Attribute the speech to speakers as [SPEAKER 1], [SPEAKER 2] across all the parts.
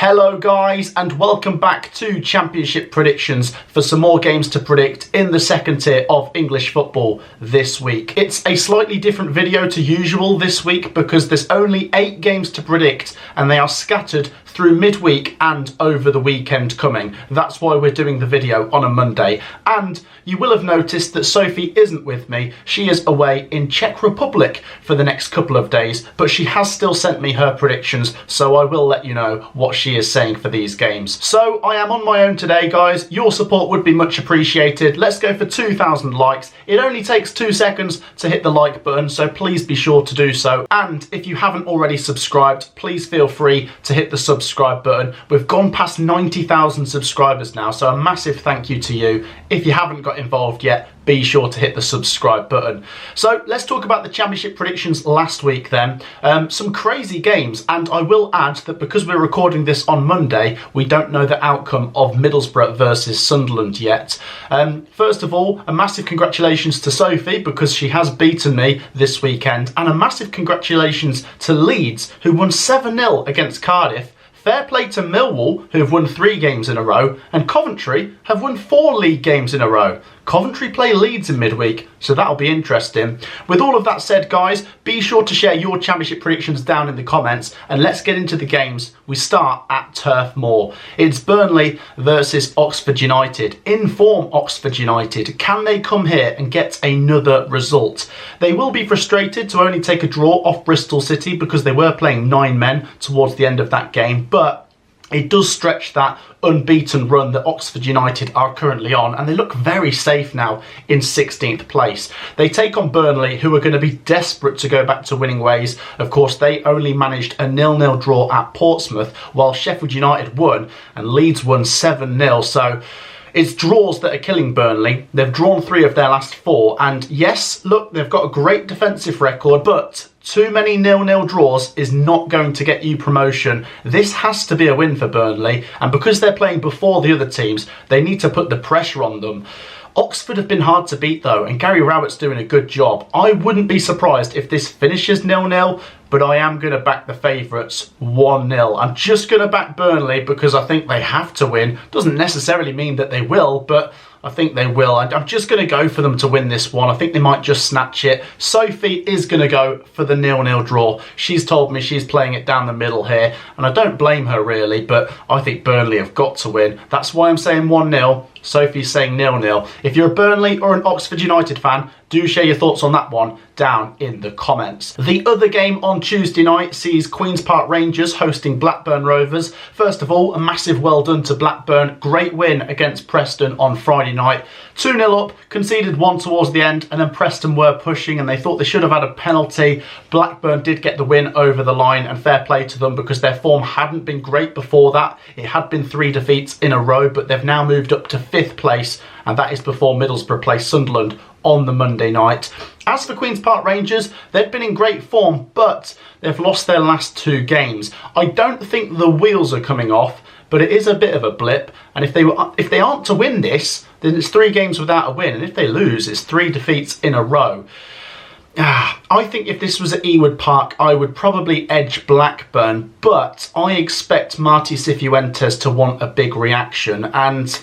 [SPEAKER 1] Hello guys, and welcome back to Championship Predictions for some more games to predict in the second tier of English football this week. It's a slightly different video to usual this week because there's only 8 games to predict and they are scattered through midweek and over the weekend coming. That's why we're doing the video on a Monday. And you will have noticed that Sophie isn't with me. She is away in Czech Republic for the next couple of days, but she has still sent me her predictions, so I will let you know what she is saying for these games. So I am on my own today, guys. Your support would be much appreciated. Let's go for 2,000 likes. It only takes 2 seconds to hit the like button, so please be sure to do so. And if you haven't already subscribed, please feel free to hit the subscribe button. We've gone past 90,000 subscribers now, so a massive thank you to you. If you haven't got involved yet, be sure to hit the subscribe button. So let's talk about the championship predictions last week then. Some crazy games, and I will add that because we're recording this on Monday, we don't know the outcome of Middlesbrough versus Sunderland yet. First of all, a massive congratulations to Sophie because she has beaten me this weekend, and a massive congratulations to Leeds, who won 7-0 against Cardiff. Fair play to Millwall, who have won 3 games in a row, and Coventry have won 4 league games in a row. Coventry play Leeds in midweek, so that'll be interesting. With all of that said, guys, be sure to share your championship predictions down in the comments, and let's get into the games. We start at Turf Moor. It's Burnley versus Oxford United. In form Oxford United. Can they come here and get another result? They will be frustrated to only take a draw off Bristol City because they were playing 9 men towards the end of that game, but it does stretch that unbeaten run that Oxford United are currently on, and they look very safe now in 16th place. They take on Burnley, who are going to be desperate to go back to winning ways. Of course, they only managed a 0-0 draw at Portsmouth, while Sheffield United won and Leeds won 7-0. So it's draws that are killing Burnley. They've drawn 3 of their last 4, and yes, look, they've got a great defensive record, but too many 0-0 draws is not going to get you promotion. This has to be a win for Burnley, and because they're playing before the other teams, they need to put the pressure on them. Oxford have been hard to beat though, and Gary Rowett's doing a good job. I wouldn't be surprised if this finishes 0-0, but I am going to back the favourites 1-0. I'm just going to back Burnley because I think they have to win. Doesn't necessarily mean that they will, but I think they will. I'm just going to go for them to win this one. I think they might just snatch it. Sophie is going to go for the 0-0 draw. She's told me she's playing it down the middle here, and I don't blame her really, but I think Burnley have got to win. That's why I'm saying 1-0. Sophie's saying 0-0. If you're a Burnley or an Oxford United fan, do share your thoughts on that one down in the comments. The other game on Tuesday night sees Queen's Park Rangers hosting Blackburn Rovers. First of all, a massive well done to Blackburn. Great win against Preston on Friday night. 2-0 up, conceded 1 towards the end, and then Preston were pushing and they thought they should have had a penalty. Blackburn did get the win over the line, and fair play to them because their form hadn't been great before that. It had been 3 defeats in a row, but they've now moved up to 5th place, and that is before Middlesbrough play Sunderland on the Monday night. As for Queen's Park Rangers, they've been in great form, but they've lost their last 2 games. I don't think the wheels are coming off, but it is a bit of a blip, and if they aren't to win this, then it's 3 games without a win, and if they lose, it's 3 defeats in a row. I think if this was at Ewood Park, I would probably edge Blackburn, but I expect Marti Cifuentes to want a big reaction, and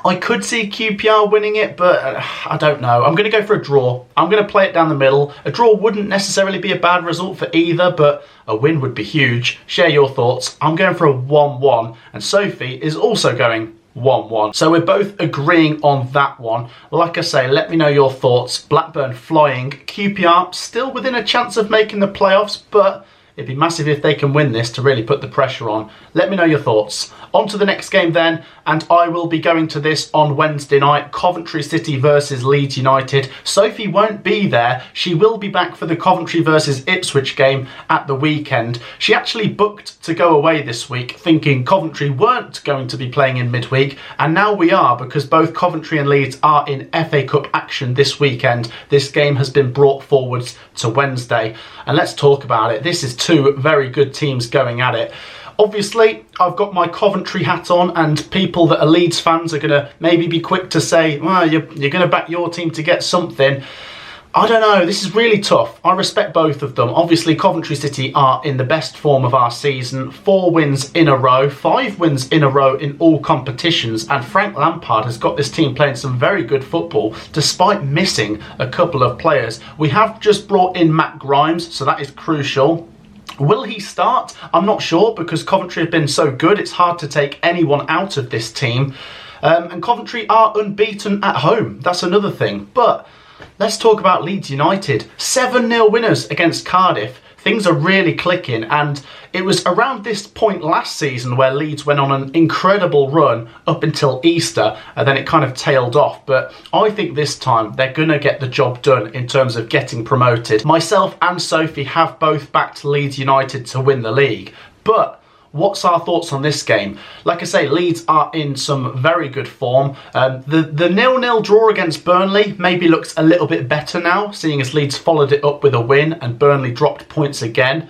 [SPEAKER 1] I could see QPR winning it, but I don't know. I'm going to go for a draw. I'm going to play it down the middle. A draw wouldn't necessarily be a bad result for either, but a win would be huge. Share your thoughts. I'm going for a 1-1, and Sophie is also going 1-1. So we're both agreeing on that one. Like I say, let me know your thoughts. Blackburn flying. QPR still within a chance of making the playoffs, but it'd be massive if they can win this to really put the pressure on. Let me know your thoughts. On to the next game then, and I will be going to this on Wednesday night, Coventry City versus Leeds United. Sophie won't be there. She will be back for the Coventry versus Ipswich game at the weekend. She actually booked to go away this week, thinking Coventry weren't going to be playing in midweek, and now we are because both Coventry and Leeds are in FA Cup action this weekend. This game has been brought forwards to Wednesday, and let's talk about it. This is 2 very good teams going at it. Obviously, I've got my Coventry hat on, and people that are Leeds fans are going to maybe be quick to say, well, you're going to back your team to get something. I don't know, this is really tough. I respect both of them. Obviously, Coventry City are in the best form of our season. 4 wins in a row, 5 wins in a row in all competitions, and Frank Lampard has got this team playing some very good football despite missing a couple of players. We have just brought in Matt Grimes, so that is crucial. Will he start? I'm not sure, because Coventry have been so good, it's hard to take anyone out of this team. And Coventry are unbeaten at home, that's another thing. But let's talk about Leeds United. 7-0 winners against Cardiff. Things are really clicking, and it was around this point last season where Leeds went on an incredible run up until Easter, and then it kind of tailed off. But I think this time they're going to get the job done in terms of getting promoted. Myself and Sophie have both backed Leeds United to win the league. But what's our thoughts on this game? Like I say, Leeds are in some very good form. The 0-0 draw against Burnley maybe looks a little bit better now, seeing as Leeds followed it up with a win and Burnley dropped points again.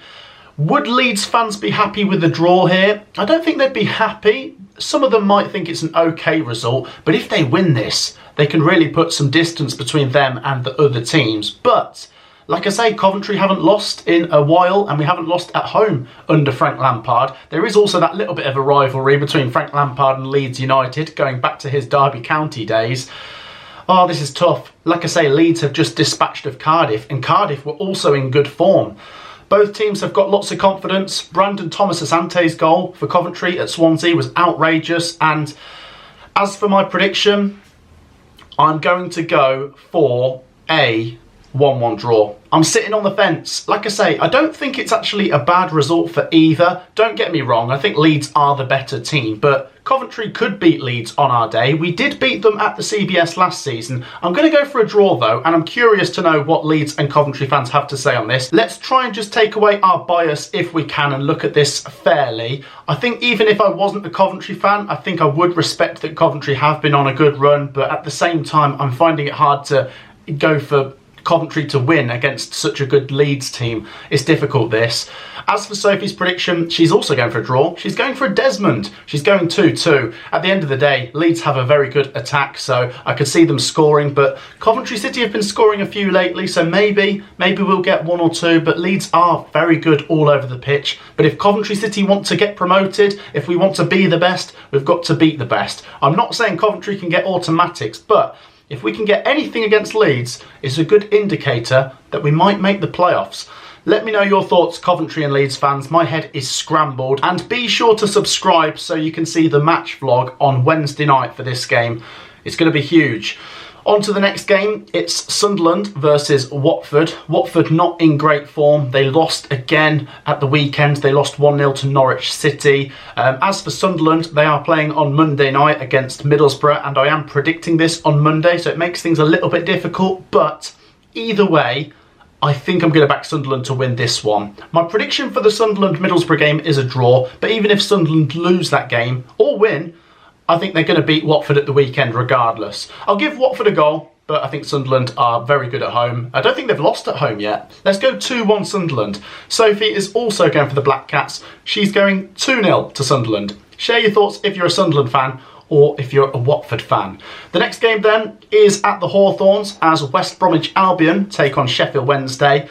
[SPEAKER 1] Would Leeds fans be happy with the draw here? I don't think they'd be happy. Some of them might think it's an okay result, but if they win this, they can really put some distance between them and the other teams. But like I say, Coventry haven't lost in a while, and we haven't lost at home under Frank Lampard. There is also that little bit of a rivalry between Frank Lampard and Leeds United, going back to his Derby County days. Oh, this is tough. Like I say, Leeds have just dispatched of Cardiff, and Cardiff were also in good form. Both teams have got lots of confidence. Brandon Thomas Asante's goal for Coventry at Swansea was outrageous, and as for my prediction, I'm going to go for a 1-1 draw. I'm sitting on the fence. Like I say, I don't think it's actually a bad result for either. Don't get me wrong, I think Leeds are the better team, but Coventry could beat Leeds on our day. We did beat them at the CBS last season. I'm going to go for a draw though, and I'm curious to know what Leeds and Coventry fans have to say on this. Let's try and just take away our bias if we can and look at this fairly. I think even if I wasn't a Coventry fan, I think I would respect that Coventry have been on a good run, but at the same time, I'm finding it hard to go for Coventry to win against such a good Leeds team. It's difficult, this. As for Sophie's prediction, she's also going for a draw. She's going for a Desmond. She's going 2-2. At the end of the day, Leeds have a very good attack, so I could see them scoring, but Coventry City have been scoring a few lately, so maybe we'll get 1 or 2, but Leeds are very good all over the pitch. But if Coventry City want to get promoted, if we want to be the best, we've got to beat the best. I'm not saying Coventry can get automatics, but if we can get anything against Leeds, it's a good indicator that we might make the playoffs. Let me know your thoughts, Coventry and Leeds fans. My head is scrambled. And be sure to subscribe so you can see the match vlog on Wednesday night for this game. It's going to be huge. On to the next game. It's Sunderland versus Watford. Watford not in great form. They lost again at the weekend. They lost 1-0 to Norwich City. As for Sunderland, they are playing on Monday night against Middlesbrough, and I am predicting this on Monday, so it makes things a little bit difficult. But either way, I think I'm going to back Sunderland to win this one. My prediction for the Sunderland-Middlesbrough game is a draw, but even if Sunderland lose that game or win, I think they're going to beat Watford at the weekend regardless. I'll give Watford a goal, but I think Sunderland are very good at home. I don't think they've lost at home yet. Let's go 2-1 Sunderland. Sophie is also going for the Black Cats. She's going 2-0 to Sunderland. Share your thoughts if you're a Sunderland fan or if you're a Watford fan. The next game then is at the Hawthorns as West Bromwich Albion take on Sheffield Wednesday.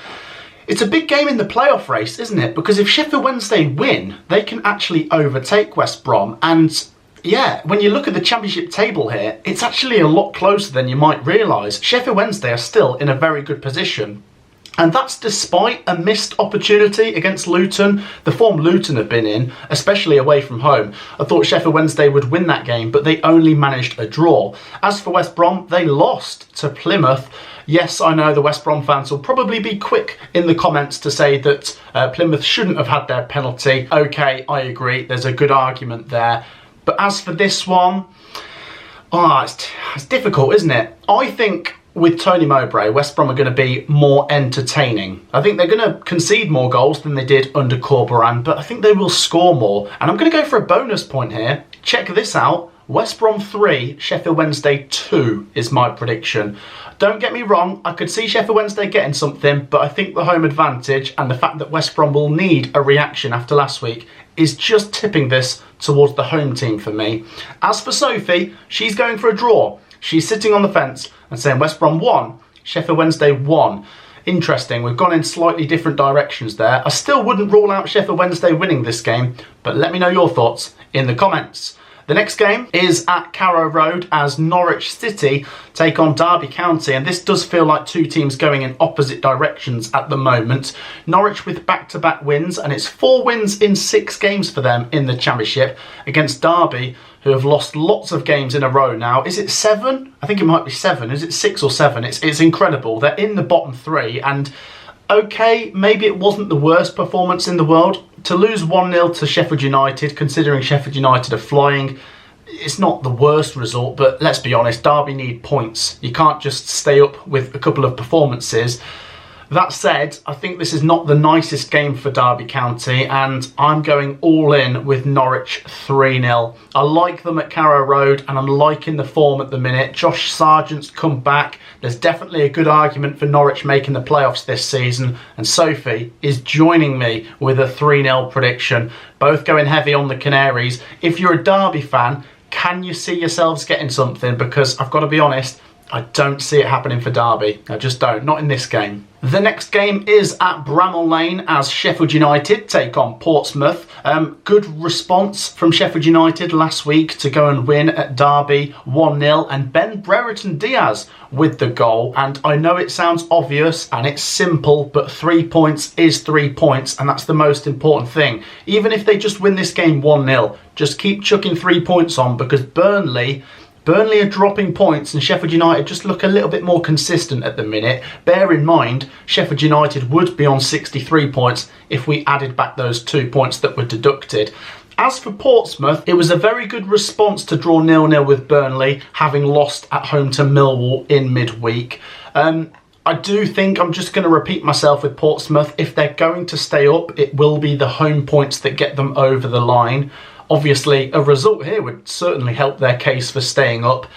[SPEAKER 1] It's a big game in the playoff race, isn't it? Because if Sheffield Wednesday win, they can actually overtake West Brom, and yeah, when you look at the championship table here, it's actually a lot closer than you might realise. Sheffield Wednesday are still in a very good position. And that's despite a missed opportunity against Luton. The form Luton have been in, especially away from home. I thought Sheffield Wednesday would win that game, but they only managed a draw. As for West Brom, they lost to Plymouth. Yes, I know the West Brom fans will probably be quick in the comments to say that Plymouth shouldn't have had their penalty. Okay, I agree. There's a good argument there. But as for this one, it's difficult, isn't it? I think with Tony Mowbray, West Brom are going to be more entertaining. I think they're going to concede more goals than they did under Corberan, but I think they will score more. And I'm going to go for a bonus point here. Check this out. West Brom 3, Sheffield Wednesday 2 is my prediction. Don't get me wrong, I could see Sheffield Wednesday getting something, but I think the home advantage and the fact that West Brom will need a reaction after last week is just tipping this towards the home team for me. As for Sophie, she's going for a draw. She's sitting on the fence and saying West Brom 1, Sheffield Wednesday 1. Interesting, we've gone in slightly different directions there. I still wouldn't rule out Sheffield Wednesday winning this game, but let me know your thoughts in the comments. The next game is at Carrow Road as Norwich City take on Derby County, and this does feel like two teams going in opposite directions at the moment. Norwich with back-to-back wins, and it's 4 wins in 6 games for them in the Championship against Derby, who have lost lots of games in a row now. Is it 7? I think it might be 7. Is it 6 or 7? It's incredible. They're in the bottom 3, and okay, maybe it wasn't the worst performance in the world. To lose 1-0 to Sheffield United, considering Sheffield United are flying, it's not the worst result, but let's be honest, Derby need points. You can't just stay up with a couple of performances. That said, I think this is not the nicest game for Derby County, and I'm going all in with Norwich 3-0. I like them at Carrow Road, and I'm liking the form at the minute. Josh Sargent's come back. There's definitely a good argument for Norwich making the playoffs this season, and Sophie is joining me with a 3-0 prediction. Both going heavy on the Canaries. If you're a Derby fan, can you see yourselves getting something? Because I've got to be honest, I don't see it happening for Derby. I just don't. Not in this game. The next game is at Bramall Lane as Sheffield United take on Portsmouth. Good response from Sheffield United last week to go and win at Derby 1-0, and Ben Brereton Diaz with the goal. And I know it sounds obvious and it's simple, but 3 points is 3 points, and that's the most important thing. Even if they just win this game 1-0, just keep chucking 3 points on, because Burnley are dropping points and Sheffield United just look a little bit more consistent at the minute. Bear in mind, Sheffield United would be on 63 points if we added back those 2 points that were deducted. As for Portsmouth, it was a very good response to draw 0-0 with Burnley, having lost at home to Millwall in midweek. I do think I'm just going to repeat myself with Portsmouth. If they're going to stay up, it will be the home points that get them over the line. Obviously, a result here would certainly help their case for staying up,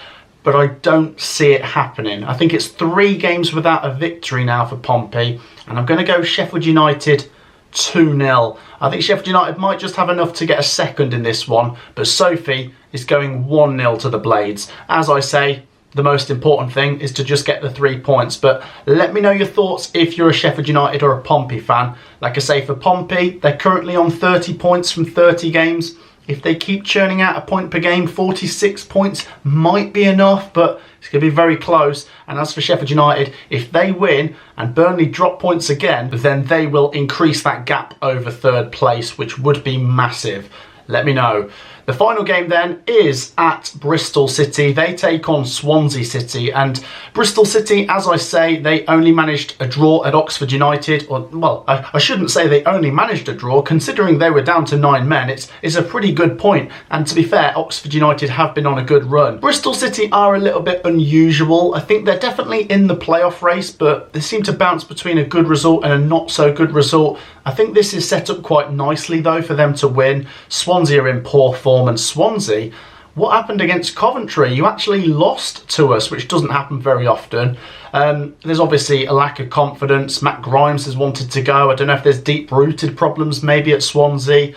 [SPEAKER 1] but I don't see it happening. I think it's 3 games without a victory now for Pompey, and I'm going to go Sheffield United 2-0. I think Sheffield United might just have enough to get a second in this one, but Sophie is going 1-0 to the Blades. As I say, the most important thing is to just get the 3 points. But let me know your thoughts if you're a Sheffield United or a Pompey fan. Like I say, for Pompey, they're currently on 30 points from 30 games. If they keep churning out a point per game, 46 points might be enough, but it's going to be very close. And as for Sheffield United, if they win and Burnley drop points again, then they will increase that gap over 3rd place, which would be massive. Let me know. The final game then is at Bristol City. They take on Swansea City, and Bristol City, as I say, they only managed a draw at Oxford United. Or, well, I shouldn't say they only managed a draw, considering they were down to 9 men. It's a pretty good point, and to be fair, Oxford United have been on a good run. Bristol City are a little bit unusual. I think they're definitely in the playoff race, but they seem to bounce between a good result and a not so good result. I think this is set up quite nicely though for them to win. Swansea are in poor form, and Swansea, what happened against Coventry? You actually lost to us, which doesn't happen very often. There's obviously a lack of confidence. Matt Grimes has wanted to go. I don't know if there's deep-rooted problems maybe at Swansea.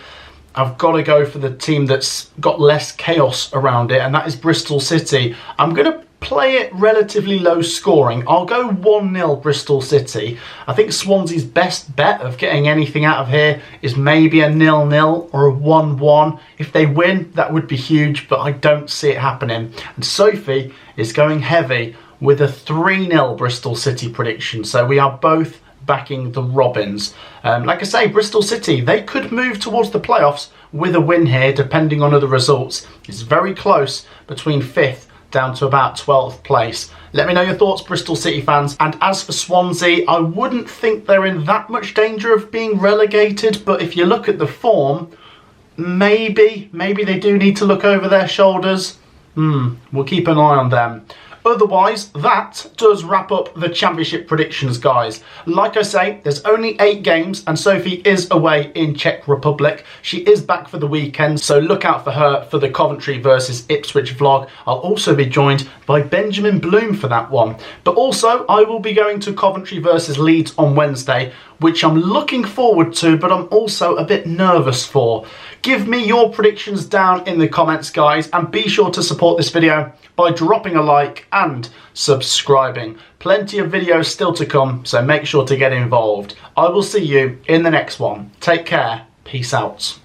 [SPEAKER 1] I've got to go for the team that's got less chaos around it, and that is Bristol City. I'm going to play it relatively low scoring. I'll go 1-0 Bristol City. I think Swansea's best bet of getting anything out of here is maybe a 0-0 or a 1-1. If they win, that would be huge, but I don't see it happening. And Sophie is going heavy with a 3-0 Bristol City prediction. So we are both backing the Robins. Like I say, Bristol City, they could move towards the playoffs with a win here, depending on other results. It's very close between 5th down to about 12th place. Let me know your thoughts, Bristol City fans. And as for Swansea, I wouldn't think they're in that much danger of being relegated, but if you look at the form, maybe they do need to look over their shoulders. We'll keep an eye on them. Otherwise, that does wrap up the Championship predictions, guys. Like I say, there's only 8 games, and Sophie is away in Czech Republic. She is back for the weekend, so look out for her for the Coventry versus Ipswich vlog. I'll also be joined by Benjamin Bloom for that one. But also, I will be going to Coventry versus Leeds on Wednesday, which I'm looking forward to, but I'm also a bit nervous for. Give me your predictions down in the comments, guys, and be sure to support this video by dropping a like and subscribing. Plenty of videos still to come, so make sure to get involved. I will see you in the next one. Take care. Peace out.